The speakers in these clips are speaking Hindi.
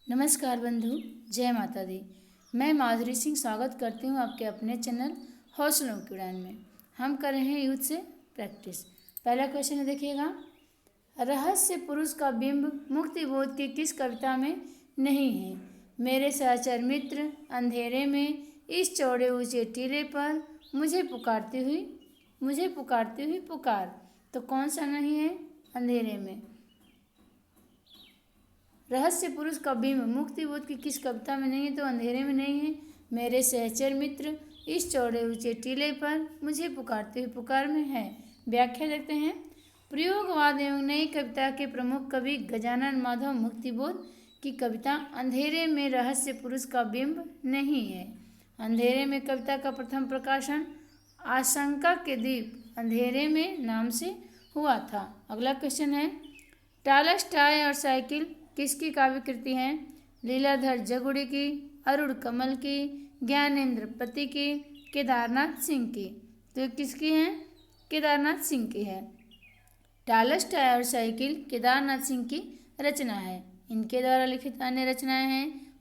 नमस्कार बंधु, जय माता दी। मैं माधुरी सिंह स्वागत करती हूँ आपके अपने चैनल हौसलों की उड़ान में। हम कर रहे हैं युद्ध से प्रैक्टिस। पहला क्वेश्चन है, देखिएगा। रहस्य पुरुष का बिंब मुक्ति बोध की किस कविता में नहीं है? मेरे सहचर मित्र अंधेरे में इस चौड़े ऊंचे टीले पर मुझे पुकारती हुई पुकार। तो कौन सा नहीं है? अंधेरे में। रहस्य पुरुष का बिंब मुक्ति बोध की किस कविता में नहीं है? तो अंधेरे में नहीं है। मेरे सहचर मित्र इस चौड़े ऊंचे टीले पर मुझे पुकारते हुए पुकार में है। व्याख्या देखते हैं। प्रयोगवाद एवं नई कविता के प्रमुख कवि गजानन माधव मुक्तिबोध की कविता अंधेरे में रहस्य पुरुष का बिंब नहीं है। अंधेरे में कविता का प्रथम प्रकाशन आशंका के द्वीप अंधेरे में नाम से हुआ था। अगला क्वेश्चन है, टॉलस्टॉय और साइकिल किसकी काव्य कृति है? लीलाधर जगुड़ी की, अरुण कमल की, ज्ञानेंद्र पति की, केदारनाथ सिंह की। तो ये किसकी है? केदारनाथ सिंह की है। टॉलस्टॉय और साइकिल केदारनाथ सिंह की रचना है। इनके द्वारा लिखित अन्य रचनाएं हैं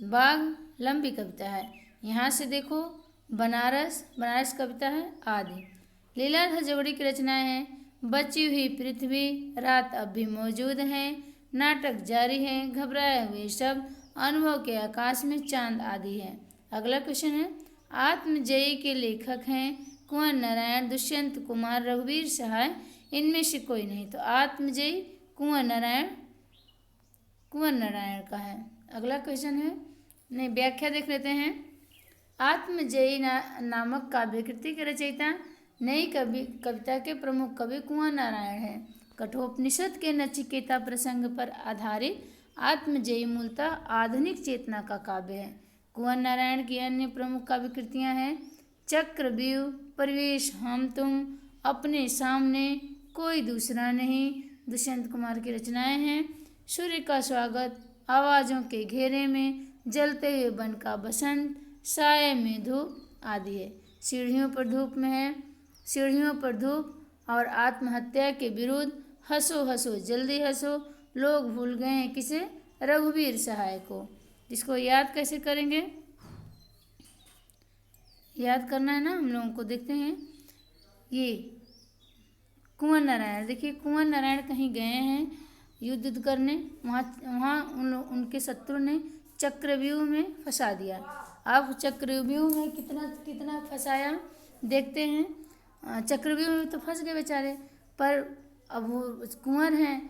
बाग लंबी कविता है। यहाँ से देखो, बनारस कविता है आदि। लीलाधर जगुड़ी की रचनाएं हैं बची हुई पृथ्वी, रात अब भी मौजूद है, नाटक जारी है, घबराए हुए शब्द, अनुभव के आकाश में चांद आदि है। अगला क्वेश्चन है, आत्मजयी के लेखक हैं कुंवर नारायण, दुष्यंत कुमार, रघुवीर सहाय, इनमें से कोई नहीं। तो आत्मजयी कुंवर नारायण का है। अगला क्वेश्चन है, नहीं, व्याख्या देख लेते हैं। आत्मजयी नामक काव्यकृति के रचयिता नई कविता के प्रमुख कवि कुंवर नारायण है। कठोपनिषद के नचिकेता प्रसंग पर आधारित आत्मजयी मूलतः आधुनिक चेतना का काव्य है। कुंवर नारायण की अन्य प्रमुख काव्य कृतियाँ हैं चक्रव्यूह, परिवेश, हम तुम, अपने सामने, कोई दूसरा नहीं। दुष्यंत कुमार की रचनाएं हैं सूर्य का स्वागत, आवाज़ों के घेरे में, जलते हुए वन का बसंत, साये में धूप आदि है। सीढ़ियों पर धूप और आत्महत्या के विरुद्ध, हंसो हंसो जल्दी हंसो, लोग भूल गए हैं किसे? रघुवीर सहाय को। इसको याद कैसे करेंगे? याद करना है ना हम लोगों को। देखते हैं, ये कुंवर नारायण, देखिए कुंवर नारायण कहीं गए हैं युद्ध करने, वहाँ उनके शत्रु ने चक्रव्यूह में फंसा दिया। अब चक्रव्यूह में कितना फंसाया देखते हैं। चक्रव्यूह में तो फंस गए बेचारे, पर अब वो कुंवर हैं,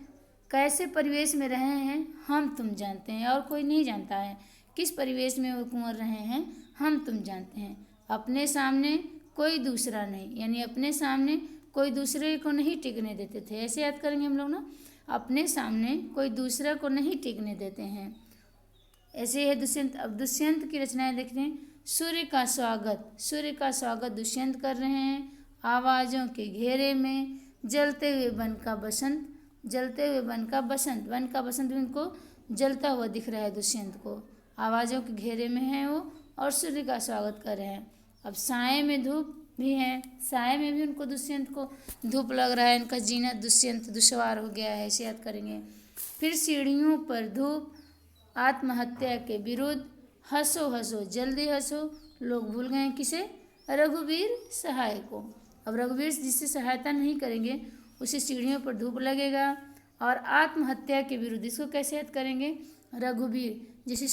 कैसे परिवेश में रहे हैं हम तुम जानते हैं, और कोई नहीं जानता है किस परिवेश में वो कुंवर रहे हैं, हम तुम जानते हैं। अपने सामने कोई दूसरा नहीं, यानी अपने सामने कोई दूसरे को नहीं टिकने देते थे। ऐसे याद करेंगे हम लोग ना, अपने सामने कोई दूसरा को नहीं टिकने देते हैं। ऐसे है दुष्यंत। अब दुष्यंत की रचनाएं देखते हैं। सूर्य का स्वागत दुष्यंत कर रहे हैं, आवाज़ों के घेरे में, जलते हुए वन का बसंत, वन का बसंत भी उनको जलता हुआ दिख रहा है दुष्यंत को। आवाज़ों के घेरे में है वो, और सूर्य का स्वागत कर रहे हैं। अब साये में धूप भी है, साये में भी उनको दुष्यंत को धूप लग रहा है, इनका जीना दुष्यंत दुश्वार हो गया है, ऐसे याद करेंगे। फिर सीढ़ियों पर धूप, आत्महत्या के विरुद्ध, हंसो हंसो जल्दी हंसो, लोग भूल गए किसे? रघुवीर सहाय को। अब रघुवीर जिससे सहायता नहीं करेंगे उसे सीढ़ियों पर धूप लगेगा। और आत्महत्या के विरुद्ध, इसको कैसे याद करेंगे? रघुवीर, जैसे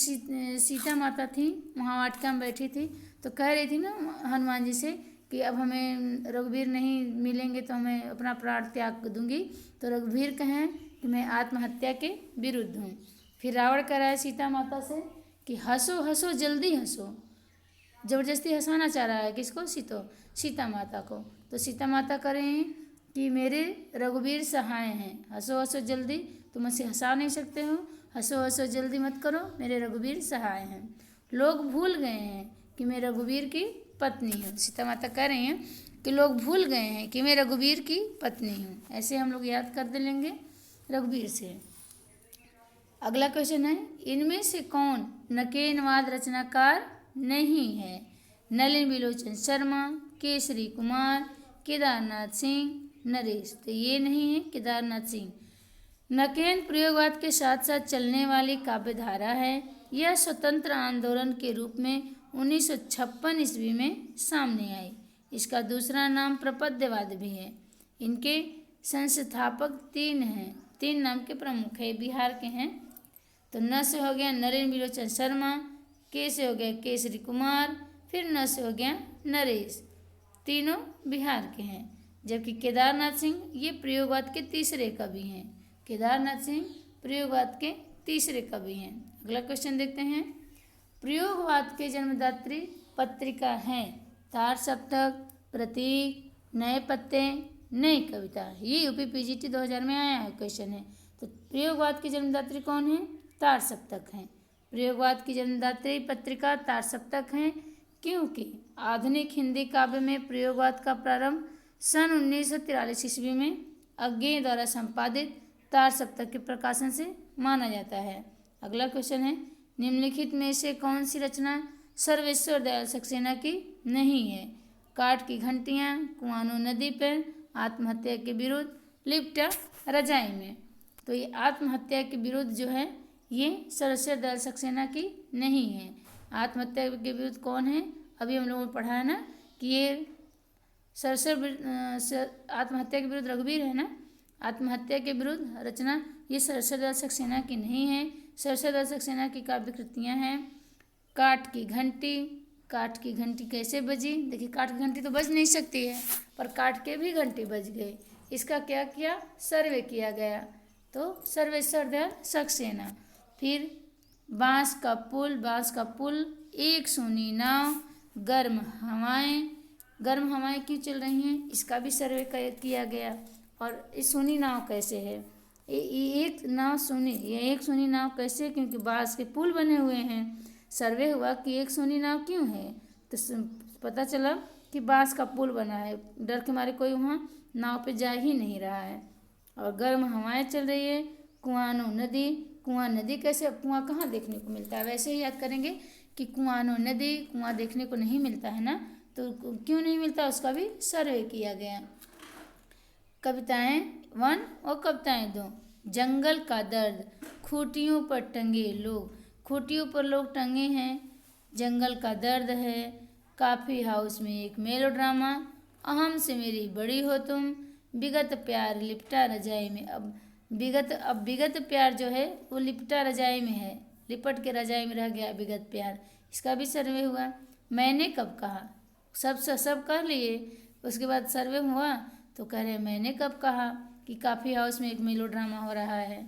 सीता माता थी, वहाँ वाटिका में बैठी थी, तो कह रही थी ना हनुमान जी से कि अब हमें रघुवीर नहीं मिलेंगे तो मैं अपना प्राण त्याग दूंगी। तो रघुवीर कहें कि मैं आत्महत्या के विरुद्ध हूँ। फिर रावण कह रहा है सीता माता से कि हंसो हंसो जल्दी हंसो, जबरदस्ती हंसाना चाह रहा है किसको? सीता माता को। तो सीता माता कह रही हैं कि मेरे रघुवीर सहाय हैं, हंसो हंसो जल्दी, तुम मुझसे हंसा नहीं सकते हो, हंसो हंसो जल्दी मत करो, मेरे रघुवीर सहाय हैं। लोग भूल गए हैं कि मैं रघुवीर की पत्नी हूँ। सीता माता कह रही हैं कि लोग भूल गए हैं कि मैं रघुवीर की पत्नी हूँ। ऐसे हम लोग याद कर लेंगे रघुवीर से। अगला क्वेश्चन है, इनमें से कौन नकेनवाद रचनाकार नहीं है? नलिन बिलोचन शर्मा, केसरी कुमार, केदारनाथ सिंह, नरेश। तो ये नहीं है केदारनाथ सिंह। नकेन प्रयोगवाद के साथ साथ चलने वाली काव्यधारा है। यह स्वतंत्र आंदोलन के रूप में 1956 ईस्वी में सामने आई। इसका दूसरा नाम प्रपद्यवाद भी है। इनके संस्थापक तीन हैं, तीन नाम के प्रमुख है, बिहार के हैं। तो न से हो गया नरेंद्र बिलोचन शर्मा, के से हो गया केसरी कुमार, फिर न से हो गया नरेश। तीनों बिहार के हैं। जबकि केदारनाथ सिंह ये प्रयोगवाद के तीसरे कवि हैं। केदारनाथ सिंह प्रयोगवाद के तीसरे कवि हैं। अगला क्वेश्चन देखते हैं। प्रयोगवाद के जन्मदात्री पत्रिका हैं तार सप्तक, प्रतीक, नए पत्ते, नई कविता। ये यूपी पीजीटी 2000 में आया है क्वेश्चन है। तो प्रयोगवाद की जन्मदात्री कौन है? तार सप्तक हैं। प्रयोगवाद की जन्मदात्री पत्रिका तार सप्तक हैं क्योंकि आधुनिक हिंदी काव्य में प्रयोगवाद का प्रारंभ सन 1943 ईस्वी में अज्ञेय द्वारा संपादित तार सप्तक के प्रकाशन से माना जाता है। अगला क्वेश्चन है, निम्नलिखित में से कौन सी रचना सर्वेश्वर दयाल सक्सेना की नहीं है? काठ की घंटियाँ, कुआनो नदी पर, आत्महत्या के विरुद्ध, लिपटा रजाई में। तो ये आत्महत्या के विरुद्ध जो है ये सर्वेश्वर दयाल सक्सेना की नहीं है। आत्महत्या के विरुद्ध कौन है? अभी हम लोगों ने पढ़ा है ना कि ये आत्महत्या के विरुद्ध रघुवीर है ना। आत्महत्या के विरुद्ध रचना ये सर्वेश्वर दयाल सक्सेना की नहीं है। सर्वेश्वर दयाल सक्सेना की काव्य कृतियाँ हैं काठ की घंटी। काठ की घंटी कैसे बजी? देखिए, काठ की घंटी तो बज नहीं सकती है, पर काठ के भी घंटी बज गई। इसका क्या किया? सर्वे किया गया। तो सर्वेश्वर दयाल सक्सेना। फिर बांस का पुल। बांस का पुल, एक सूनी नाव, गर्म हवाएं। गर्म हवाएं क्यों चल रही हैं? इसका भी सर्वे किया गया। और इस सूनी नाव कैसे है? एक नाव सूनी, ये एक सूनी नाव कैसे? क्योंकि बांस के पुल बने हुए हैं। सर्वे हुआ कि एक सूनी नाव क्यों है, तो पता चला कि बांस का पुल बना है। डर के मारे कोई वहाँ नाव पे जा ही नहीं रहा है। और गर्म हवाएं चल रही है। कुआनो नदी। कुआं नदी कैसे? कुआं कहाँ देखने को मिलता है? वैसे ही याद करेंगे कि कुआनो नदी, कुआं देखने को नहीं मिलता है ना, तो क्यों नहीं मिलता उसका भी सर्वे किया गया। कविताएं 1 और कविताएं 2। जंगल का दर्द। खूंटियों पर टंगे लोग। खूंटियों पर लोग टंगे हैं। जंगल का दर्द है। काफ़ी हाउस में एक मेलोड्रामा। अहम से मेरी बड़ी हो तुम। विगत प्यार लिपटा रजाई में। अब विगत प्यार जो है वो लिपटा रजाई में है, लिपट के रजाई में रह गया विगत प्यार। इसका भी सर्वे हुआ। मैंने कब कहा? सब कर लिए। उसके बाद सर्वे हुआ तो कह रहे मैंने कब कहा कि काफ़ी हाउस में एक मेलोड्रामा हो रहा है।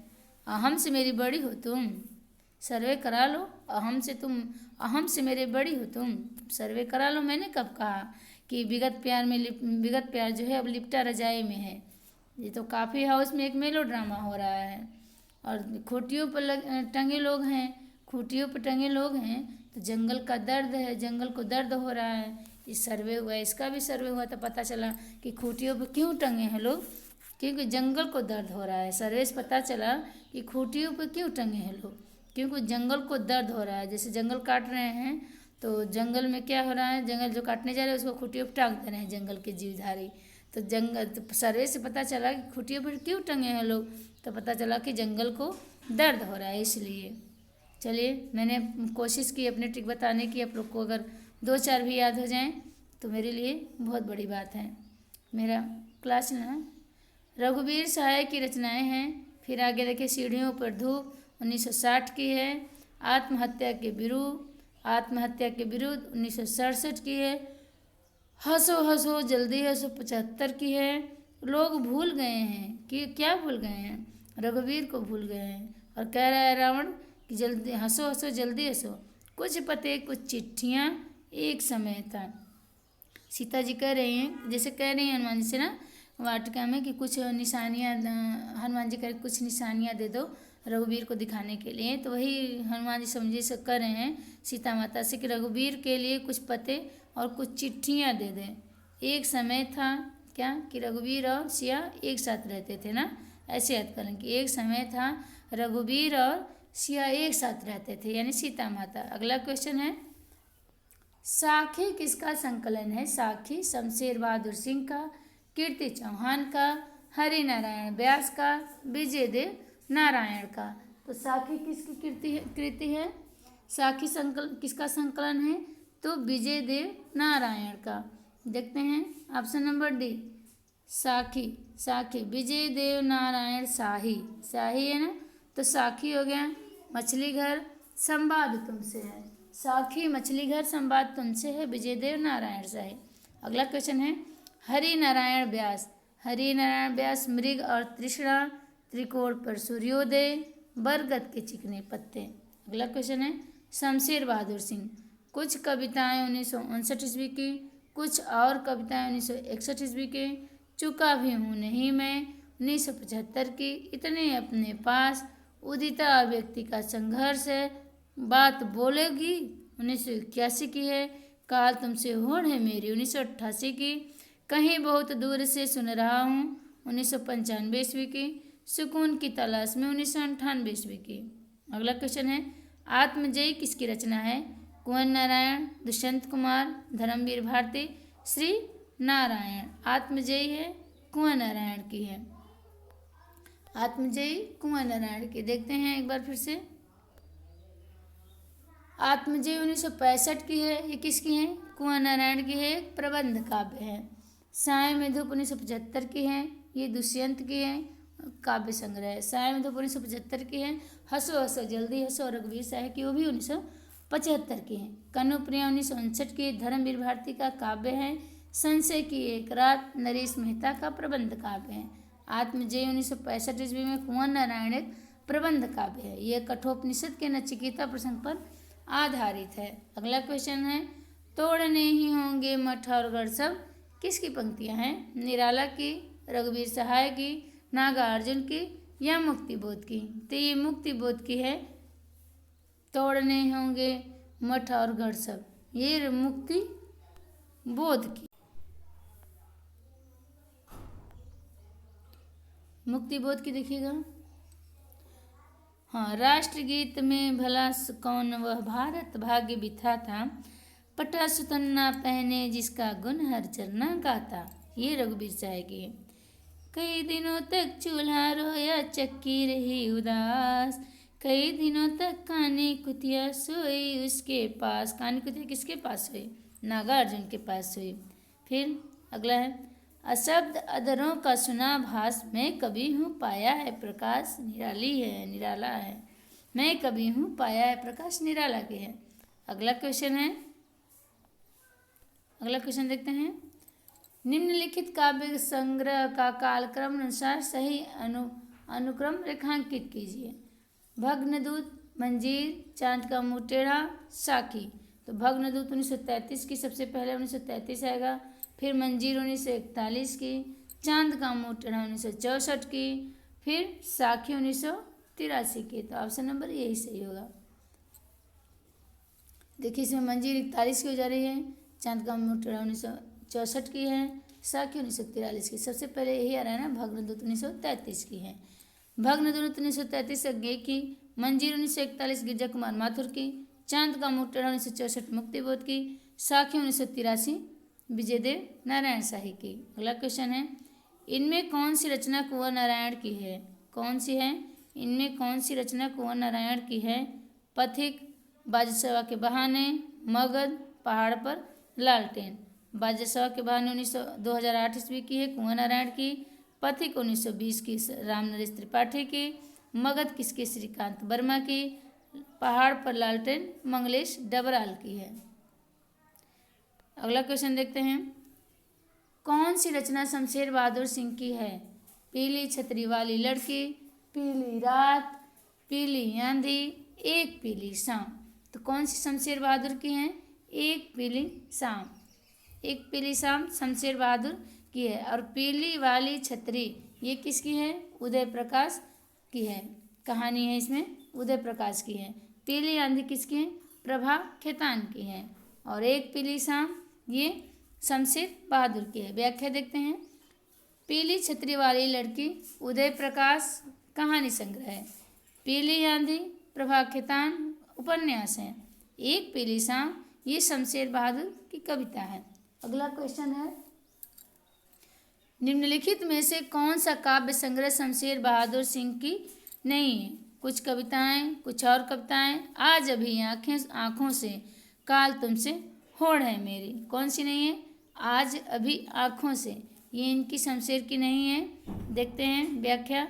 अहम से मेरी बड़ी हो तुम। सर्वे करा लो। अहम से मेरे बड़ी हो तुम। सर्वे करा लो। मैंने कब कहा कि विगत प्यार जो है अब लिपटा रजाई में है। ये तो काफ़ी हाउस में एक मेलोड्रामा हो रहा है। और खूंटियों पर टंगे लोग हैं। खूंटियों पर टंगे लोग हैं तो जंगल का दर्द है, जंगल को दर्द हो रहा है। इस सर्वे हुआ, इसका भी सर्वे हुआ तो पता चला कि खूंटियों पर क्यों टंगे हैं लोग, क्योंकि जंगल को दर्द हो रहा है। सर्वे से पता चला कि खूंटियों पर क्यों टंगे हैं लोग, क्योंकि जंगल को दर्द हो रहा है। जैसे जंगल काट रहे हैं तो जंगल में क्या हो रहा है, जंगल जो काटने जा रहे हैं उसको खूंटियों पर टांग दे रहे हैं जंगल के जीवधारी। तो सर्वे से पता चला कि खूंटियों पर क्यों टंगे हैं लोग, तो पता चला कि जंगल को दर्द हो रहा है इसलिए। चलिए, मैंने कोशिश की अपने ट्रिक बताने की। आप लोग को अगर 2-4 भी याद हो जाएं तो मेरे लिए बहुत बड़ी बात है। मेरा क्लास ना रघुवीर सहाय की रचनाएं हैं। फिर आगे देखिए, सीढ़ियों पर धूप 1960 की है। आत्महत्या के विरुद्ध 1967 की है। हंसो हंसो जल्दी हंसो 75 की है। लोग भूल गए हैं कि क्या भूल गए हैं? रघुवीर को भूल गए हैं। और कह रहा है रावण कि जल्दी हंसो हंसो जल्दी हंसो, कुछ पते कुछ चिट्ठियाँ एक समय था। सीता जी कह रही हैं, जैसे कह रही हैं हनुमान जी से ना वाटिका में कि कुछ निशानियाँ, हनुमान जी कह कुछ निशानियाँ दे दो रघुवीर को दिखाने के लिए। तो वही हनुमान जी समझे से कर रहे हैं सीता माता से कि रघुवीर के लिए कुछ पते और कुछ चिट्ठियाँ दे दें। एक समय था क्या कि रघुवीर और सिया एक साथ रहते थे ना, ऐसे याद करें कि एक समय था रघुवीर और सिया एक साथ रहते थे, यानी सीता माता। अगला क्वेश्चन है, साखी किसका संकलन है? साखी शमशेर बहादुर सिंह का, कीर्ति चौहान का, हरि नारायण व्यास का, विजय देव नारायण का। तो साखी किसकी कृति है? साखी किसका संकलन है? तो विजय देव नारायण का। देखते हैं ऑप्शन नंबर डी, साखी विजय देव नारायण शाही है ना, तो साखी हो गया। मछली घर संवाद तुमसे है, साखी मछली घर संवाद तुमसे है, विजय देव नारायण शाही। अगला क्वेश्चन है हरि नारायण व्यास मृग और तृष्णा, त्रिकोण पर सूर्योदय, बरगद के चिकने पत्ते। अगला क्वेश्चन है शमशेर बहादुर सिंह, कुछ कविताएं 1959 ईस्वी की, कुछ और कविताएं 1961 ईस्वी की, चुका भी हूँ नहीं मैं 1975 की, इतने अपने पास, उदिता व्यक्ति का संघर्ष है, बात बोलेगी 1981 की है, काल तुमसे होड़ है मेरी 1988 की, कहीं बहुत दूर से सुन रहा हूँ 1995 ईस्वी की, सुकून की तलाश में 1998 ईस्वी की। अगला क्वेश्चन है आत्मजयी किसकी रचना है? कुंवर नारायण, दुष्यंत कुमार, धर्मवीर भारती, श्री नारायण। आत्मजयी है कुंवर नारायण की है, आत्मजयी कुंवर नारायण की। देखते हैं एक बार फिर से, आत्मजयी 1965 की है, ये किसकी है? कुंवर नारायण की है, एक प्रबंध काव्य है। साय में धूप 1975 की है, ये दुष्यंत की है, काव्य संग्रह है। साय में धूप 1975 की है। हंसो हंसो जल्दी हंसो रघुवीर साय की, वो भी 1975 की है। कन्नुप्रिया 1959 की, धर्मवीर भारती का काव्य है। संशय की एक रात नरेश मेहता का प्रबंध काव्य है। आत्मजयी 1965 ईस्वी में कुंवर नारायण एक प्रबंध काव्य है। यह कठोपनिषद के नचिकेता प्रसंग पर आधारित है। अगला क्वेश्चन है तोड़ने ही होंगे मठ और गढ़ सब, किसकी पंक्तियां हैं? निराला की, रघुवीर सहाय की, नागार्जुन की या मुक्तिबोध की? तो ये मुक्तिबोध की है, तोड़ने होंगे मठ और गढ़ सब, ये मुक्तिबोध की, मुक्तिबोध की। देखिएगा हाँ, राष्ट्रगीत में भला कौन वह भारत भाग्य बिथा था, पटा सुतन्ना पहने जिसका गुण हर चरना गाता, ये रघुवीर सहाय की है। कई दिनों तक चूल्हा रोया चक्की रही उदास, कई दिनों तक कानी कुतिया सोई उसके पास। कानी कुतिया किसके पास सोई? नागार्जुन के पास सोई। फिर अगला है अशब्द अधरों का सुना भास, मैं कभी हूँ पाया है प्रकाश निराला है, मैं कभी हूँ पाया है प्रकाश निराला की है। अगला क्वेश्चन देखते हैं निम्नलिखित काव्य संग्रह का कालक्रम अनुसार सही अनुक्रम रेखांकित कीजिए। भग्नदूत, मंजीर, चांद का मुँह टेढ़ा, साखी। तो भग्नदूत 1933 की, सबसे पहले 1933 आएगा, फिर मंजीर 1941 की, चांद का मुँह टेढ़ा 1964 की, फिर साखी 1983 की। तो ऑप्शन नंबर यही सही होगा। देखिए इसमें मंजीर 41 की हो जा रही है, चांद का मुँह टेढ़ा 1964 की है, साखी 1943 की। सबसे पहले यही आ रहा है ना, भग्नदूत 1933 की है। भग्नदूत 1933 अज्ञे की, मंजीर 1941 गिरजा कुमार माथुर की, चांद का मुँह टेढ़ा 1964 मुक्तिबोध की, साखी 1983 विजय देव नारायण शाही की। अगला क्वेश्चन है इनमें कौन सी रचना कुंवर नारायण की है? कौन सी है? इनमें कौन सी रचना कुंवर नारायण की है? पथिक, बाजसवा के बहाने, मगध, पहाड़ पर लालटेन। बाजसवा के बहाने 2008 ईस्वी की है, कुंवर नारायण की। पथिक 1920 की, रामनरेश त्रिपाठी की। मगध किसकी? श्रीकांत वर्मा की। पहाड़ पर लालटेन मंगलेश डबराल की है। अगला क्वेश्चन देखते हैं कौन सी रचना शमशेर बहादुर सिंह की है? पीली छतरी वाली लड़की, पीली रात, पीली आंधी, एक पीली शाम। तो कौन सी शमशेर बहादुर की है? एक पीली शाम। एक पीली शाम शमशेर बहादुर की है। और पीली वाली छतरी ये किसकी है? उदय प्रकाश की है। कहानी है इसमें उदय प्रकाश की है। पीली आंधी किसकी है? प्रभा खेतान की है। और एक पीली शाम ये शमशेर बहादुर की है। व्याख्या देखते हैं। पीली छतरी वाली लड़की उदय प्रकाश कहानी संग्रह है। पीली आंधी प्रभा खेतान उपन्यास है। एक पीली शाम ये शमशेर बहादुर की कविता है। अगला क्वेश्चन है निम्नलिखित में से कौन सा काव्य संग्रह शमशेर बहादुर सिंह की नहीं है। कुछ कविताएं, कुछ और कविताएं। आज अभी आँखों से काल तुमसे होड़ है मेरी, कौन सी नहीं है? आज अभी आँखों से, ये इनकी शमशेर की नहीं है। देखते हैं व्याख्या।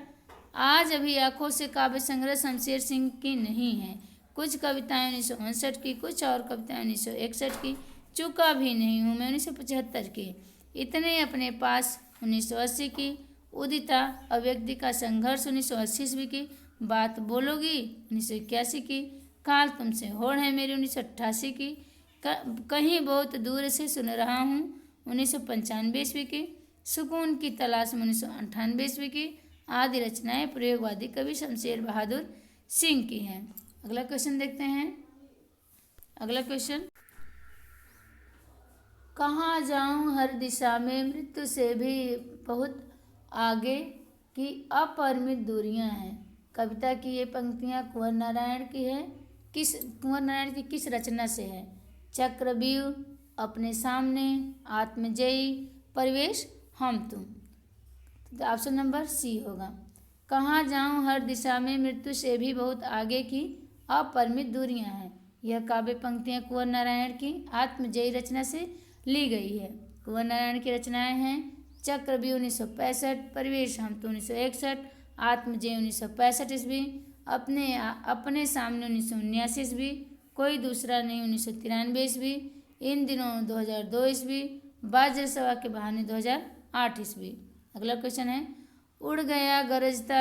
आज अभी आँखों से काव्य संग्रह शमशेर सिंह की नहीं है। कुछ कविताएं 1959 की, कुछ और कविताएं 1961 की। चूका भी नहीं हूँ मैं 1975 की। इतने अपने पास 1980 की। उदिता अव्यक्ति का संघर्ष 1980 ईस्वी की। बात बोलोगी 1981 की। काल तुमसे होड़ है मेरी 1988 की। कहीं बहुत दूर से सुन रहा हूँ 1995 ईस्वी की। सुकून की तलाश में 1998 ईस्वी की। आदि रचनाएं प्रयोगवादी कवि शमशेर बहादुर सिंह की हैं। अगला क्वेश्चन देखते हैं। अगला क्वेश्चन, कहाँ जाऊँ हर दिशा में मृत्यु से भी बहुत आगे की अपरिमित दूरियां हैं। कविता की ये पंक्तियाँ कुंवर नारायण की है। कुंवर नारायण की किस रचना से है? चक्रव्यूह, अपने सामने, आत्मजयी, परिवेश, हम तुम। तो ऑप्शन नंबर सी होगा। कहाँ जाऊँ हर दिशा में मृत्यु से भी बहुत आगे की अपरिमित दूरियां हैं। यह काव्य पंक्तियाँ कुंवर नारायण की आत्मजयी रचना से ली गई है। कुंवर नारायण की रचनाएं हैं चक्रव्यूह 1965, परिवेश हम तो 1961, आत्मजय 1965 ईस्वी, अपने सामने 1979 ईस्वी, कोई दूसरा नहीं 1993 ईस्वी, इन दिनों 2002 ईस्वी, बाजर सभा के बहाने 2008 ईस्वी। अगला क्वेश्चन है, उड़ गया गरजता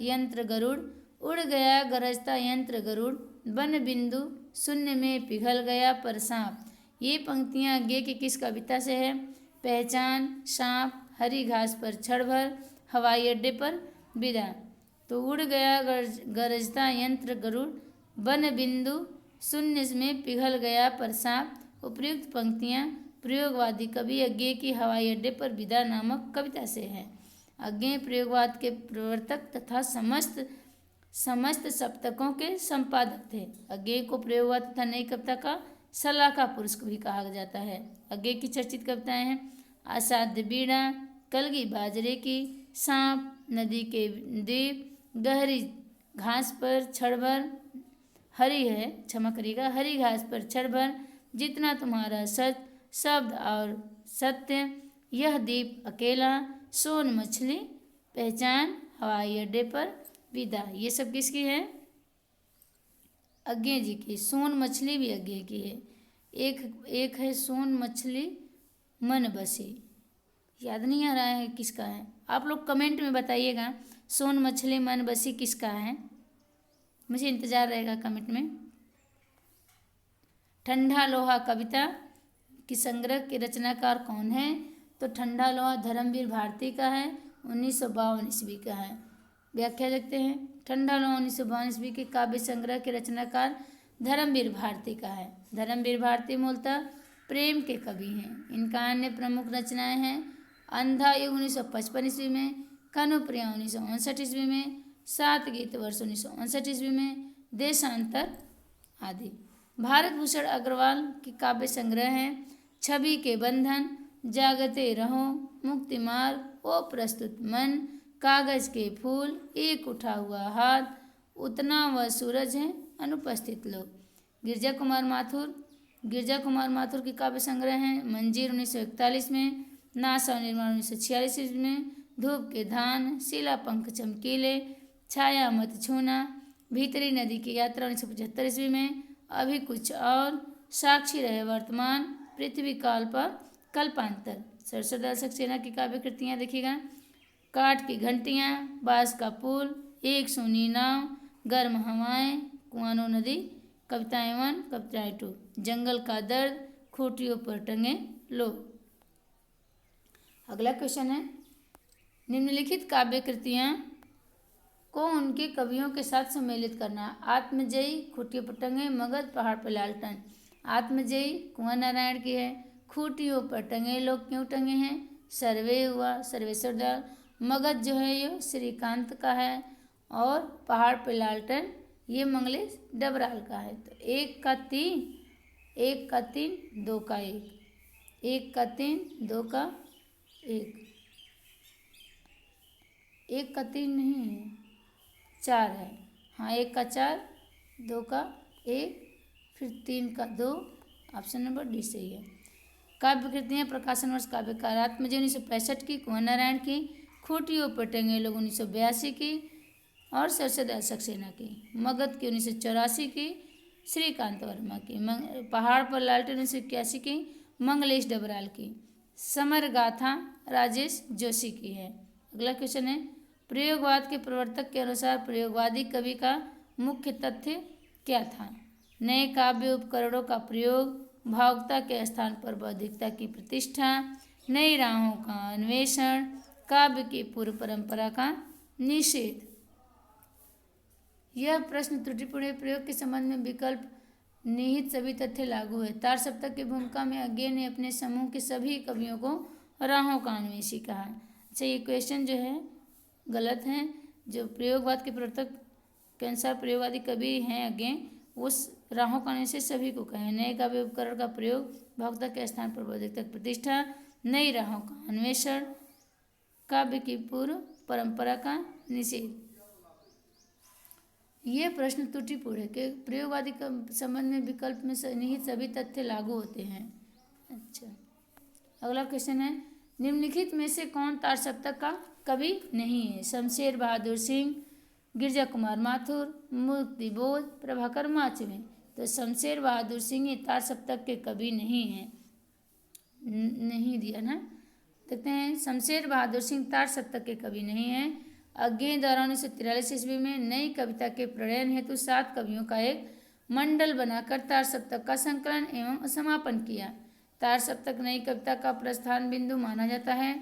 यंत्र गरुड़, उड़ गया गरजता यंत्र गरुड़, वन बिंदु शून्य में पिघल गया पर सांप। ये पंक्तियाँ गे की किस कविता से है? पहचान, सांप, हरी घास पर क्षण भर, हवाई अड्डे पर विदा। तो उड़ गया गरजता यंत्र गरुड़, वन बिंदु शून्य में पिघल गया पर सांप। उपयुक्त पंक्तियाँ प्रयोगवादी कवि अज्ञेय की हवाई अड्डे पर विदा नामक कविता से है। अज्ञेय प्रयोगवाद के प्रवर्तक तथा समस्त सप्तकों के संपादक थे। अज्ञेय को प्रयोगवाद तथा नई कविता का सलाहकार पुरुष भी कहा जाता है। अज्ञेय की चर्चित कविताएं हैं असाध्य बीड़ा, कलगी बाजरे की, सांप, नदी के द्वीप, गहरी घास पर क्षण भर, हरी है क्षमा करिएगा, हरी घास पर क्षण भर, जितना तुम्हारा सच, शब्द और सत्य, यह द्वीप अकेला, सोन मछली, पहचान, हवाई अड्डे पर विदा। ये सब किसकी है? अज्ञेय जी की। सोन मछली भी अज्ञेय की है। एक है सोन मछली मन बसी, याद नहीं आ रहा है किसका है? आप लोग कमेंट में बताइएगा सोन मछली मन बसी किसका है, मुझे इंतज़ार रहेगा कमेंट में। ठंडा लोहा कविता की संग्रह के रचनाकार कौन है? तो ठंडा लोहा धर्मवीर भारती का है, 1952 ईस्वी का है। व्याख्या देखते हैं। ठंडा लोहा 1952 ईस्वी के काव्य संग्रह के रचनाकार धर्मवीर भारती का है। धर्मवीर भारती मूलतः प्रेम के कवि हैं। इनका अन्य प्रमुख रचनाएं हैं अंधा युग 1955 ईस्वी में, कनुप्रिया 1959 ईस्वी में, 7 गीत वर्ष 1959 ईस्वी में, देशांतर आदि। भारत भूषण अग्रवाल की काव्य संग्रह हैं छवि के बंधन, जागते रहो, मुक्ति मार्ग, ओ प्रस्तुत मन, कागज के फूल, एक उठा हुआ हाथ, उतना वह सूरज है, अनुपस्थित लोग। गिरजा कुमार माथुर की काव्य संग्रह हैं मंजीर 1941 में, नासा निर्माण 1946 ईस्वी में, धूप के धान, शिला पंख चमकीले, छाया मत छूना, भीतरी नदी की यात्रा 1975 ईस्वी में, अभी कुछ और, साक्षी रहे वर्तमान, पृथ्वी काल पर कल्पांतर। सरसों सक्सेना की काव्य कृतियाँ देखिएगा काठ की घंटियाँ, बांस का पुल, एक सोनी नाव, गर्म हवाएं, कुआनो नदी, कविताएं 1, कविताएं 2, जंगल का दर्द, खूंटियों पर टंगे लोग। अगला क्वेश्चन है, निम्नलिखित काव्य कृतियाँ को उनके कवियों के साथ सम्मिलित करना। आत्मजयी, खूंटियों पर टंगे, मगध, पहाड़ पर लालटन। आत्मजयी कुंवर नारायण की है। खूंटियों पर टंगे लोग क्यों टंगे हैं? सर्वे हुआ सर्वेश्वर दयाल। मगध जो है ये श्रीकांत का है, और पहाड़ पर लालटन ये मंगलेश डबराल का है। तो 1 का 3, 1 का 3, 2 का 1, 1 का 3, 2 का 1, 1 का 3 नहीं है, 4 है। हाँ, 1 का 4, 2 का 1, फिर 3 का 2। ऑप्शन नंबर डी सही है। काव्य कृतियाँ प्रकाशन वर्ष काव्यकार आत्मजी 1965 की, कुंवर नारायण की, खूंटी और पटेंगे लोग 1982 की, और सरसद सक्सेना की। मगध की 1984 की, श्रीकांत वर्मा की। पहाड़ पर लालटेन 1981 की, मंगलेश डबराल की। समर गाथा राजेश जोशी की है। अगला क्वेश्चन है, प्रयोगवाद के प्रवर्तक के अनुसार प्रयोगवादी कवि का मुख्य तथ्य क्या था? नए काव्य उपकरणों का प्रयोग, भावुकता के स्थान पर बौद्धिकता की प्रतिष्ठा, नई राहों का अन्वेषण, काव्य की पूर्व परंपरा का निषेध। यह प्रश्न त्रुटिपूर्ण प्रयोग के संबंध में विकल्प निहित सभी तथ्य लागू है। तार सप्तक की भूमिका में अज्ञे ने अपने समूह के सभी कवियों को राहों का अन्वेषी कहा। अच्छा, ये क्वेश्चन जो है गलत है। जो प्रयोगवाद के प्रवर्तक के अनुसार प्रयोगवादी कवि हैं अज्ञे, उस राहों का अन्वेषी सभी को कहे। नए काव्य उपकरण का प्रयोग, भावुकता के स्थान पर बौद्धिकता की प्रतिष्ठा, नई राहों का अन्वेषण, काव्य की पूर्व परंपरा का निषेध। यह प्रश्न त्रुटिपूर्ण है कि प्रयोगवादी के संबंध में विकल्प में निहित सभी तथ्य लागू होते हैं। अच्छा, अगला क्वेश्चन है, निम्नलिखित में से कौन तार सप्तक का कवि नहीं है? शमशेर बहादुर सिंह, गिरजा कुमार माथुर, मुक्ति बोध, प्रभाकर माचवे। तो शमशेर बहादुर सिंह ये तार सप्तक के कवि नहीं हैं। नहीं दिया ना, देखते हैं। शमशेर बहादुर सिंह तार सप्तक के कवि नहीं हैं। अज्ञे द्वारा 1943 ईस्वी में नई कविता के प्रणयन हेतु 7 कवियों का एक मंडल बनाकर तार सप्तक का संकलन एवं समापन किया। तार सप्तक नई कविता का प्रस्थान बिंदु माना जाता है।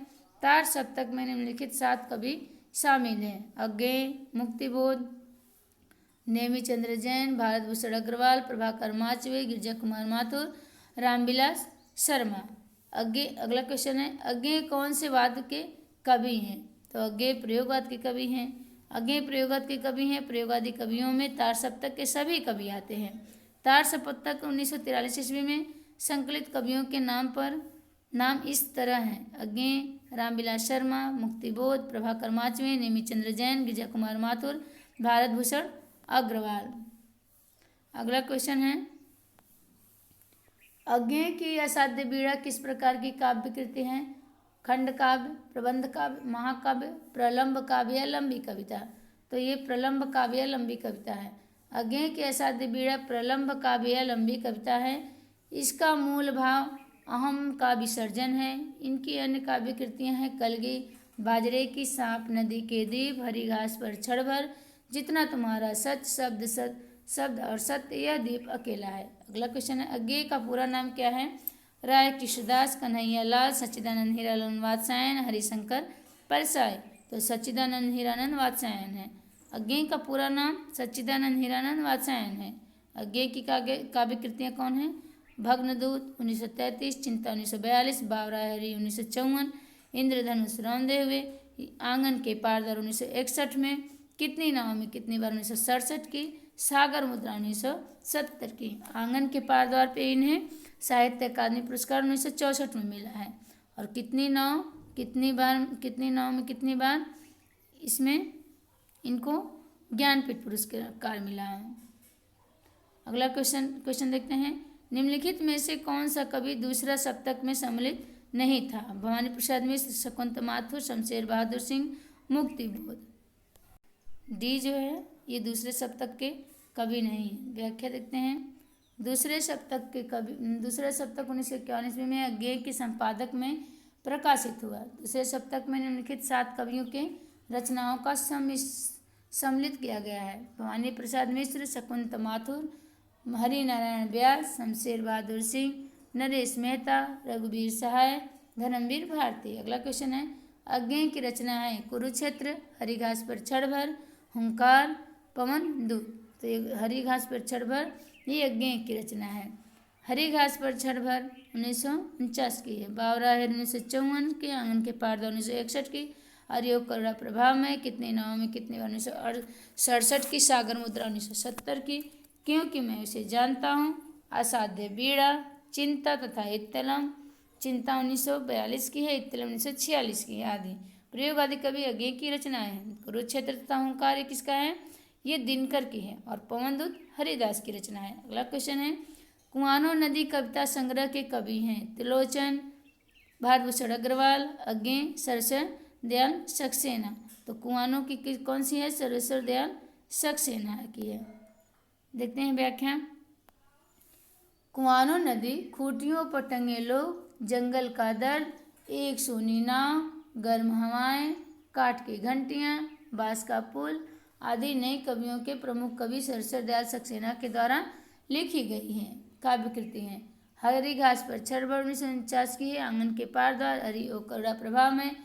तार सप्तक में निम्नलिखित 7 कवि शामिल हैं: अज्ञे, मुक्तिबोध, नेमिचंद्र जैन, भारत भूषण अग्रवाल, प्रभाकर माचवे, गिरजा कुमार माथुर, रामविलास शर्मा। अगला क्वेश्चन है, अज्ञे कौन से वाद के कवि हैं? तो अज्ञे प्रयोगवाद के कवि हैं। अज्ञे प्रयोगवाद के कवि हैं। प्रयोगवादी कवियों में तार सप्तक के सभी कवि आते हैं। तार सप्तक 1943 ईस्वी में संकलित कवियों के नाम इस तरह हैं: अज्ञे, रामविलास शर्मा, मुक्तिबोध, प्रभाकर माचवे, नेमिचंद्र जैन, गिरजा कुमार माथुर, भारत भूषण अग्रवाल। अगला क्वेश्चन है, अज्ञे की असाध्य बीड़ा किस प्रकार की काव्य कृति है? खंड काव्य, प्रबंध काव्य, महाकाव्य, प्रलंब काव्य या लंबी कविता? तो ये प्रलंब काव्य या लंबी कविता है। अज्ञे की असाध्य बीड़ा प्रलंब काव्य या लंबी कविता है। इसका मूल भाव अहम का विसर्जन है। इनकी अन्य काव्य कृतियाँ हैं कलगी, बाजरे की सांप, नदी के दीप, हरी घास पर क्षण भर, जितना तुम्हारा सच, शब्द और सत्य, यह दीप अकेला है। अगला क्वेश्चन है, अज्ञे का पूरा नाम क्या है? राय कृष्णदास, कन्हैया लाल, सच्चिदानंद हीरालाल वात्स्यायन, हरिशंकर परसाई। तो सच्चिदानंद हीरानंद वात्स्यायन है। अज्ञे का पूरा नाम सच्चिदानंद हीरानंद वात्स्यायन है। अज्ञे की काव्य कृतियाँ कौन हैं? भग्नदूत 1933, चिंता 1942, बावरा हरी 1954, इंद्रधनुष रौंदे हुए, आंगन के पारदर 1961 में, कितनी नाव में कितनी बार 1967 की, सागर मुद्रा 1970 की। आंगन के पारद्वार पे इन्हें साहित्य अकादमी पुरस्कार 1964 में मिला है। और कितनी नाव में कितनी बार इसमें इनको ज्ञानपीठ पुरस्कार मिला है। अगला क्वेश्चन देखते हैं, निम्नलिखित में से कौन सा कवि दूसरा सप्तक में सम्मिलित नहीं था? भवानी प्रसाद मिश्र, शकुंत माथुर, शमशेर बहादुर सिंह, मुक्तिबोध। डी जो है ये दूसरे सप्तक के कवि नहीं है। व्याख्या देखते हैं, दूसरा सप्तक 1951 ईस्वी में अज्ञे के संपादक में प्रकाशित हुआ। दूसरे सप्तक में निम्नलिखित 7 कवियों के रचनाओं का सम्मिलित किया गया है: भवानी प्रसाद मिश्र, शकुंत माथुर, हरि नारायण व्यास, शमशेर बहादुर सिंह, नरेश मेहता, रघुवीर सहाय, धर्मवीर भारती। अगला क्वेश्चन है, अज्ञे की रचना है कुरुक्षेत्र, हरी घास पर क्षण भर, हुंकार, पवन दूत। तो ये हरी घास पर क्षण भर ये अज्ञे की रचना है। हरी घास पर क्षण भर 1949 की है। बावरा है 1954 की, आंगन के पारदौर 1961 की, अरयोग करुणा प्रभाव में, कितनी नाव में कितनी बार 1967 की, सागर मुद्रा 1970 की, क्योंकि मैं उसे जानता हूँ, असाध्य बीड़ा, चिंता तथा इत्तलम। चिंता 1942 की है, इत्तलम 1946 की है आदि। प्रयोग आदि कवि अज्ञेय की रचनाएं हैं। कुरुक्षेत्र तथा हुंकार ये किसका है? ये दिनकर की है। और पवनदूत हरिदास की रचना है। अगला क्वेश्चन है, कुआनो नदी कविता संग्रह के कवि हैं? त्रिलोचन, भारतभूषण अग्रवाल, अज्ञेय, सर्वेश्वर दयाल सक्सेना। तो कुआनो की कौन सी है? सर्वेश्वर दयाल सक्सेना की है। देखते हैं व्याख्या। कुआनो नदी, खूंटियों पर टंगे लोग, जंगल का दर्द, एक सूनी नाव, गर्म हवाएं, काठ की घंटियां, बांस का पुल आदि नए कवियों के प्रमुख कवि सर्वेश्वर दयाल सक्सेना के द्वारा लिखी गई हैं काव्य कृति हैं। हरी घास पर छड़बड़ 1949 की है। आंगन के पार द्वार, हरी ओकड़ा प्रभाव में,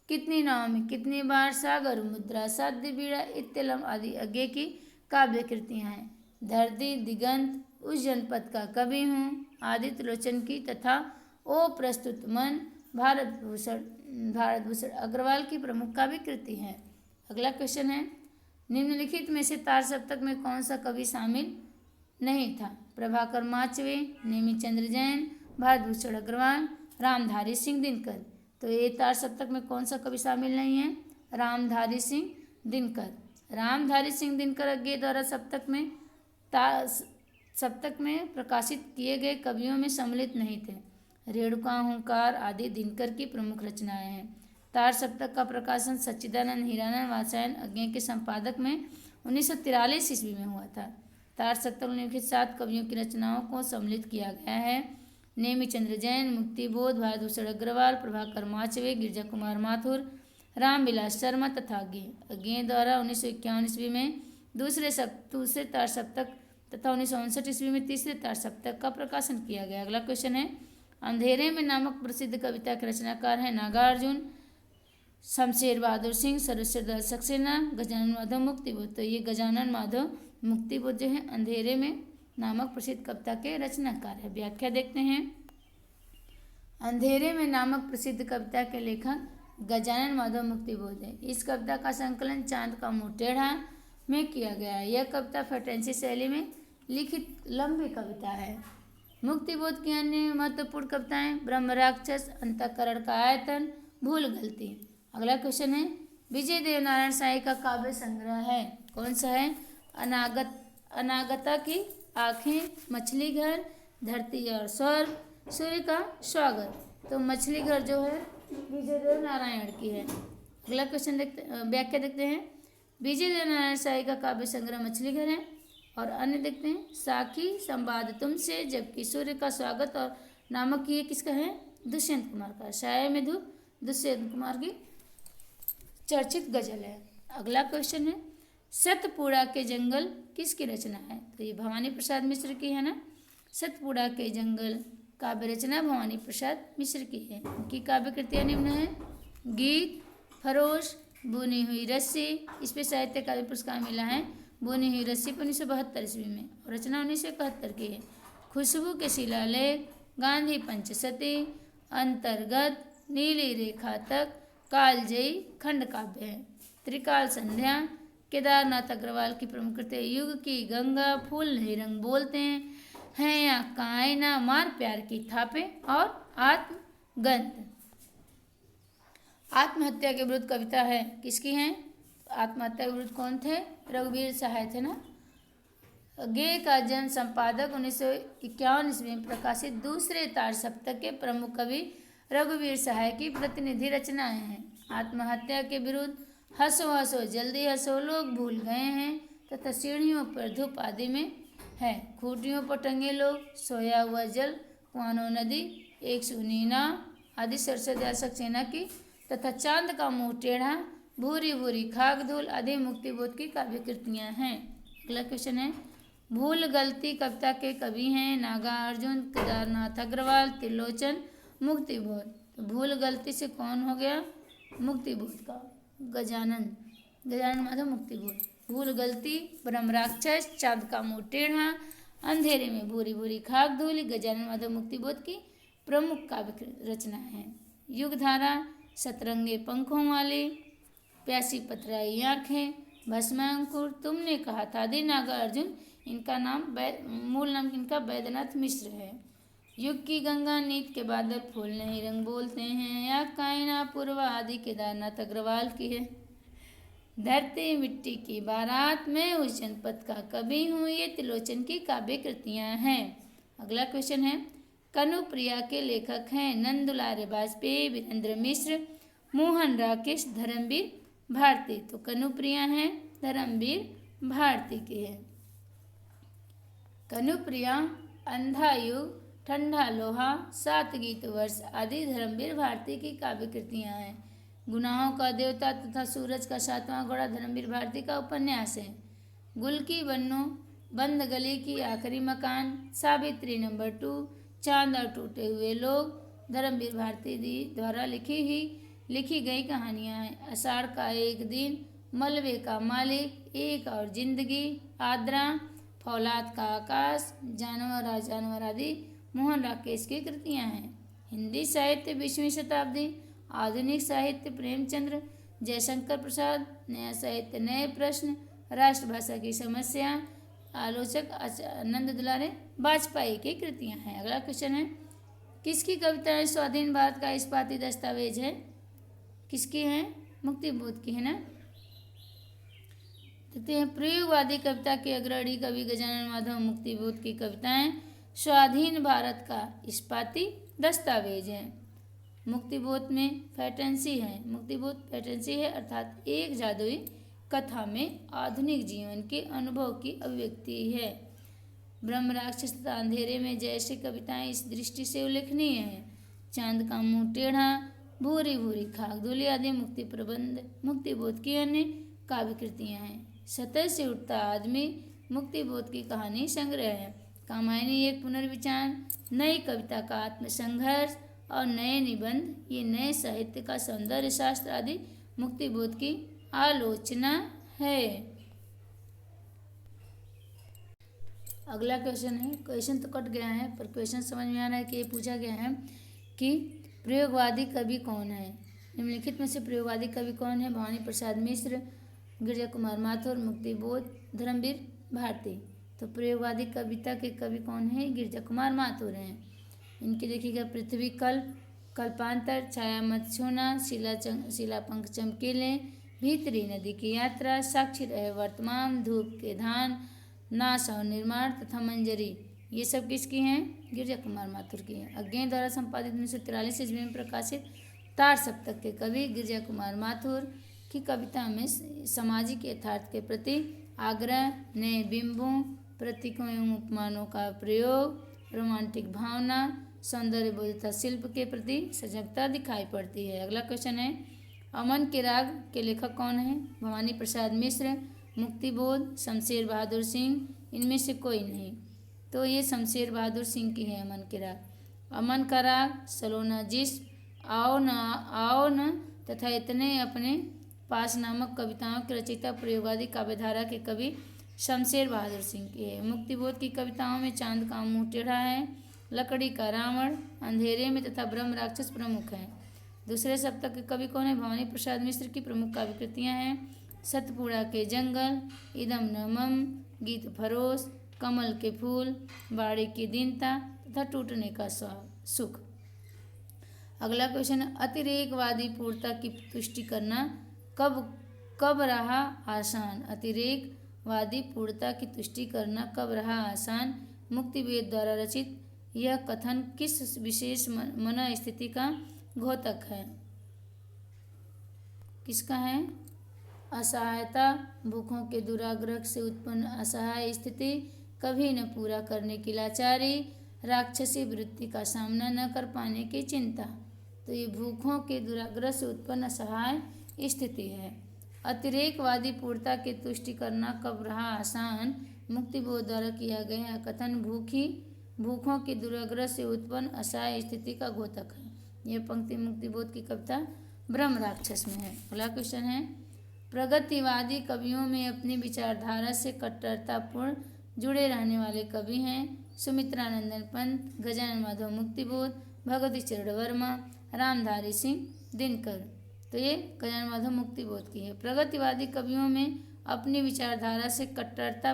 कितनी नाव में कितनी बार, सागर मुद्रा, साध्य बीड़ा, इत्तेलम आदि अज्ञेय की काव्य कृतियाँ हैं। धरती दिगंत, उस जनपद का कवि हूँ आदि त्रिलोचन की तथा ओ प्रस्तुत मन भारतभूषण अग्रवाल की प्रमुख काव्य कृति है। अगला क्वेश्चन है, निम्नलिखित में से तार सप्तक में कौन सा कवि शामिल नहीं था? प्रभाकर माचवे, नेमीचंद्र जैन, भारतभूषण अग्रवाल, रामधारी सिंह दिनकर। तो ये तार सप्तक में कौन सा कवि शामिल नहीं है? रामधारी सिंह दिनकर। रामधारी सिंह दिनकर अज्ञेय द्वारा सप्तक में प्रकाशित किए गए कवियों में सम्मिलित नहीं थे। रेणुका, हुंकार आदि दिनकर की प्रमुख रचनाएं हैं। तार सप्तक का प्रकाशन सच्चिदानंद हीरानंद वात्स्यायन अज्ञेय के संपादक में 1943 ईस्वी में हुआ था। तार सप्तक में निम्नलिखित 7 कवियों की रचनाओं को सम्मिलित किया गया है। नेमीचंद्र जैन, मुक्तिबोध, भारतभूषण अग्रवाल, प्रभाकर माचवे, गिरिजा कुमार माथुर, रामविलास शर्मा तथा अज्ञेय। अज्ञेय द्वारा 1951 ईस्वी में दूसरे तार सप्तक तथा 1959 ईस्वी में तीसरे तार सप्तक का प्रकाशन किया गया। अगला क्वेश्चन है, अंधेरे में नामक प्रसिद्ध कविता के रचनाकार हैं नागार्जुन, शमशेर बहादुर सिंह, सर्वेश्वर दयाल सक्सेना, गजानन माधव मुक्तिबोध। तो ये गजानन माधव मुक्तिबोध जो है अंधेरे में नामक प्रसिद्ध कविता के रचनाकार है। व्याख्या देखते हैं। अंधेरे में नामक प्रसिद्ध कविता के लेखक गजानन माधव मुक्तिबोध है। इस कविता का संकलन चांद का मुंह टेढ़ा में किया गया है। यह कविता फैंटेसी शैली में लिखित लंबी कविता है। मुक्तिबोध की अन्य महत्वपूर्ण कविताएं ब्रह्म राक्षस, अंतःकरण का आयतन, भूल गलती। अगला क्वेश्चन है, विजय देवनारायण साई का काव्य संग्रह है? कौन सा है? अनागता की आंखें, मछली घर, धरती और स्वर्ग, सूर्य का स्वागत। तो मछली घर जो है विजय देवनारायण की है। अगला क्वेश्चन व्याख्या देखते हैं। विजय देवनारायण साई का काव्य संग्रह मछली घर है। और अन्य देखते हैं, साखी संवाद तुमसे, जबकि सूर्य का स्वागत और नामक ये किसका है? दुष्यंत कुमार का। साया में धूप दुष्यंत कुमार की चर्चित गजल है। अगला क्वेश्चन है, सतपुड़ा के जंगल किसकी रचना है? तो ये भवानी प्रसाद मिश्र की है ना। सतपुड़ा के जंगल काव्य रचना भवानी प्रसाद मिश्र की है। उनकी काव्य कृतियाँ निम्न है, गीत, फरोश, बुनी हुई रस्सी। इस पे साहित्य अकादमी पुरस्कार मिला है। बुनी हुई रस्सी 1972 ईस्वी में और रचना 1971 की है। खुशबू के शिलालेख, गांधी पंचसती, अंतर्गत, नीली रेखा तक, कालजयी खंड काव्य है। त्रिकाल संध्या केदारनाथ अग्रवाल की प्रमुख कृति है। युग की गंगा, फूल नहीं रंग बोलते हैं या कायना, मार प्यार की थापे और आत्मगंध। आत्महत्या के विरुद्ध कविता है, किसकी है? आत्महत्या के विरुद्ध कौन थे? रघुवीर सहाय थे ना। अज्ञेय का जन्म संपादक 1951 ईस्वी में प्रकाशित दूसरे तार सप्तक के प्रमुख कवि रघुवीर सहाय की प्रतिनिधि रचनाएं हैं। आत्महत्या के विरुद्ध हंसो हंसो जल्दी हंसो, लोग भूल गए हैं तथा सीढ़ियों पर धूप आदि में है। खूंटियों पर टंगे लोग, सोया हुआ जल, कुआनो नदी, एक सूनी नाव आदि सर्वेश्वर दयाल सक्सेना की तथा चांद का मुंह टेढ़ा, भूरी भूरी खाक धूल आदि मुक्तिबोध की काव्य कृतियाँ हैं। अगला क्वेश्चन है, भूल गलती कविता के कवि हैं नागार्जुन, केदारनाथ अग्रवाल, त्रिलोचन, मुक्तिबोध। तो भूल गलती से कौन हो गया? मुक्तिबोध का गजानन माधव मुक्तिबोध। भूल गलती, ब्रह्म राक्षस, चांद का मुंह टेढ़ा, अंधेरे में भूरी भूरी खाक धूल गजानन माधव मुक्तिबोध की प्रमुख काव्य रचनाएं हैं। युगधारा, सतरंगे पंखों वाले, प्यासी पथराई आँखें, भस्मांकुर, तुमने कहा था आदि नागार्जुन। इनका नाम मूल नाम इनका वैद्यनाथ मिश्र है। युग की गंगा नीत के बादल फूल नहीं रंग बोलते हैं, या कायना पूर्वा आदि केदारनाथ अग्रवाल की है। धरती मिट्टी की बारात में उस जनपद का कवि हूँ, ये त्रिलोचन की काव्य कृतियाँ हैं। अगला क्वेश्चन है, कनुप्रिया के लेखक हैं नंदुलारे वाजपेयी, वीरेंद्र मिश्र, मोहन राकेश, धर्मवीर भारती। तो कनुप्रिया हैं धर्मवीर भारती की है। कनुप्रिया, अंधा युग, ठंडा लोहा, सात गीत वर्ष आदि धर्मवीर भारती की काव्य कृतियाँ हैं। गुनाहों का देवता तथा सूरज का सातवां घोड़ा धर्मवीर भारती का उपन्यास है। गुल की बन्नो, बंद गली की आखिरी मकान, सावित्री नंबर 2, चांद और टूटे हुए लोग धर्मवीर भारती द्वारा लिखी गई कहानियाँ हैं। आषाढ़ का एक दिन, मलबे का मालिक, एक और जिंदगी, आद्रा, फौलाद का आकाश, जानवर आदि मोहन राकेश की कृतियाँ हैं। हिंदी साहित्य 20वीं शताब्दी, आधुनिक साहित्य प्रेमचंद्र, जयशंकर प्रसाद, नया साहित्य नए प्रश्न, राष्ट्रभाषा की समस्या, आलोचक आनंद दुलारे वाजपेयी की कृतियाँ हैं। अगला क्वेश्चन है, किसकी कविताएं स्वाधीन भारत का इस्पाती दस्तावेज है? किसकी है? मुक्तिबोध की है ना। देखते हैं, प्रयोगवादी कविता के अग्रणी कवि गजानन माधव मुक्तिबोध की कविताएं स्वाधीन भारत का इस्पाती दस्तावेज है। मुक्तिबोध में फैंटेसी है, मुक्तिबोध फैंटेसी है अर्थात एक जादुई कथा में आधुनिक जीवन के अनुभव की अभिव्यक्ति है। ब्रह्म राक्षस तथा अंधेरे में जैसी कविताएं इस दृष्टि से उल्लेखनीय हैं। चांद का मुंह टेढ़ा, भूरी भूरी खाक धूली आदि मुक्ति प्रबंध मुक्तिबोध की अन्य काव्य कृतियाँ हैं। सतह से उठता आदमी मुक्तिबोध की कहानी संग्रह है। कामायनी एक पुनर्विचार, नई कविता का आत्मसंघर्ष और नए निबंध, ये नए साहित्य का सौंदर्य शास्त्र आदि मुक्तिबोध की आलोचना है। अगला क्वेश्चन है, क्वेश्चन तो कट गया है पर क्वेश्चन समझ में आ रहा है कि ये पूछा गया है कि प्रयोगवादी कवि कौन है। निम्नलिखित में से प्रयोगवादी कवि कौन है? भवानी प्रसाद मिश्र, गिरजा कुमार माथुर, मुक्तिबोध, धर्मवीर भारती। तो प्रयोगवादी कविता के कवि कौन है? गिरजा कुमार माथुर हैं। इनकी देखिएगा, पृथ्वी कल्प, कल्पांतर, छाया मत छूना, शिला पंख चमकीले, भीतरी नदी की यात्रा, साक्षी रहे वर्तमान, धूप के धान, नाश और निर्माण तथा मंजरी, ये सब किसकी हैं? गिरजा कुमार माथुर की हैं। अज्ञे द्वारा संपादित 1943 ईस्वी में प्रकाशित तार सप्तक के कवि गिरजा कुमार माथुर की कविता में सामाजिक यथार्थ के प्रति आग्रह, नए बिंबों, प्रतीकों एवं उपमानों का प्रयोग, रोमांटिक भावना, सौंदर्य बोधता शिल्प के प्रति सजगता दिखाई पड़ती है। अगला क्वेश्चन है, अमन के राग के लेखक कौन है? भवानी प्रसाद मिश्र, मुक्तिबोध, शमशेर बहादुर सिंह, इनमें से कोई नहीं। तो ये शमशेर बहादुर सिंह की है अमन के राग। अमन का राग सलोना जिस्म, आओ न तथा इतने अपने पास नामक कविताओं के रचयिता प्रयोगवादी काव्यधारा के कवि शमशेर बहादुर सिंह की है। मुक्तिबोध की कविताओं में चांद का मुंह टेढ़ा है, लकड़ी का रावण, अंधेरे में तथा ब्रह्म राक्षस प्रमुख हैं। दूसरे सप्तक के कवि कौन है? भवानी प्रसाद मिश्र की प्रमुख काव्य कृतियाँ हैं सतपुड़ा के जंगल, इदम न मम, गीत फरोश, कमल के फूल, बाड़ी की दीनता तथा टूटने का सुख। अगला क्वेश्चन है, अतिरेकवादी पूर्णता की पुष्टि करना कब रहा आसान? अतिरेकवादी पूर्णता की तुष्टि करना कब रहा आसान? मुक्तिबोध द्वारा रचित यह कथन किस विशेष मन स्थिति का घोतक है? किसका है? असहायता, भूखों के दुराग्रह से उत्पन्न असहाय स्थिति, कभी न पूरा करने की लाचारी, राक्षसी वृत्ति का सामना न कर पाने की चिंता। तो ये भूखों के दुराग्रह से उत्पन्न असहाय स्थिति है। अतिरेकवादी पूर्णता की तुष्टि करना कब रहा आसान? मुक्तिबोध द्वारा किया गया कथन भूखों के दुराग्रह से उत्पन्न असहाय स्थिति का घोतक है। यह पंक्ति मुक्तिबोध की कविता ब्रह्म राक्षस में है। अगला क्वेश्चन है, प्रगतिवादी कवियों में अपनी विचारधारा से कट्टरतापूर्ण जुड़े रहने वाले कवि हैं सुमित्रानंदन पंत, गजानन माधव मुक्तिबोध, भगवती चरण वर्मा, रामधारी सिंह दिनकर। तो ये गजानन माधव मुक्तिबोध की है। प्रगतिवादी कवियों में अपनी विचारधारा से कट्टरता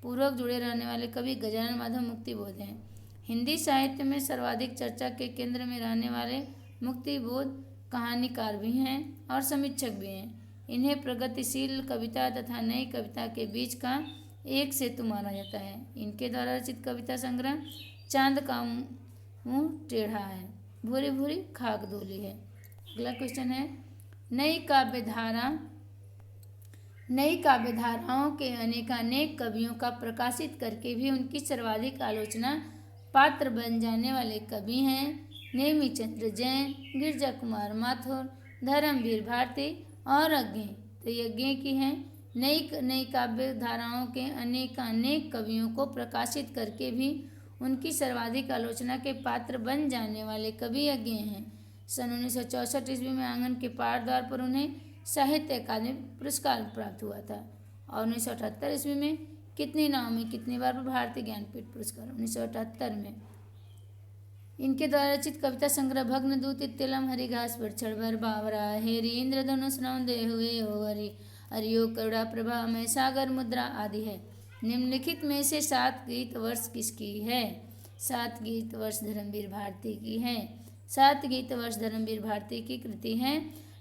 पूर्वक जुड़े रहने वाले कवि गजानन माधव मुक्तिबोध हैं। हिंदी साहित्य में सर्वाधिक चर्चा के केंद्र में रहने वाले मुक्तिबोध कहानीकार भी हैं और समीक्षक भी हैं। इन्हें प्रगतिशील कविता तथा नई कविता के बीच का एक सेतु माना जाता है। इनके द्वारा रचित कविता संग्रह चांद का मुंह टेढ़ा है, भूरी भूरी खाक धूली है। अगला क्वेश्चन है, नई काव्यधाराओं के अनेकानेक कवियों का प्रकाशित करके भी उनकी सर्वाधिक आलोचना पात्र बन जाने वाले कवि हैं नेमिचंद्र जैन, गिरजा कुमार माथुर, धर्मवीर भारती और अज्ञे। तो ये अज्ञे की हैं। नई काव्य धाराओं के अनेकानेक कवियों को प्रकाशित करके भी उनकी सर्वाधिक आलोचना के पात्र बन जाने वाले कवि अज्ञे हैं। सन 1964 ईस्वी में आंगन के पार द्वार पर उन्हें साहित्य अकादमी पुरस्कार प्राप्त हुआ था। और 1978 ईस्वी में कितनी नाव में कितनी बार पर भारतीय ज्ञानपीठ पुरस्कार 1978 में। इनके द्वारा रचित कविता संग्रह भग्नदूत, इत्तेलम, हरि घास पर चढ़ भर बावरा, हेरी इंद्रधनुष नव दे हुए हो हरि, हरियो करुणा प्रभा में सागर मुद्रा आदि है। निम्नलिखित में से 7 गीत वर्ष किसकी है? 7 गीत वर्ष धर्मवीर भारती की है। 7 गीत वर्ष धर्मवीर भारती की कृति है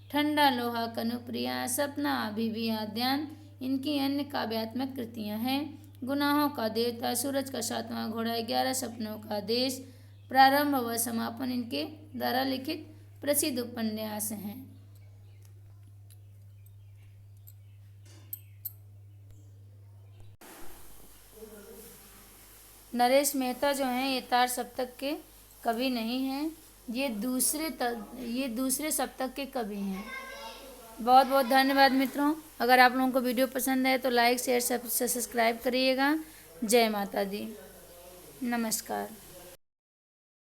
ठंडा लोहा, कनुप्रिया, सपना, अभी आद्यान। इनकी अन्य काव्यात्मक कृतियां हैं गुनाहों का देवता, सूरज का 7वां घोड़ा, 11 सपनों का देश, प्रारंभ व समापन। इनके द्वारा लिखित प्रसिद्ध उपन्यास हैं। नरेश मेहता जो हैं ये तार सप्तक के कवि नहीं हैं, ये दूसरे सप्तक के कवि हैं। बहुत बहुत धन्यवाद मित्रों। अगर आप लोगों को वीडियो पसंद है तो लाइक शेयर सब्सक्राइब करिएगा। जय माता दी, नमस्कार।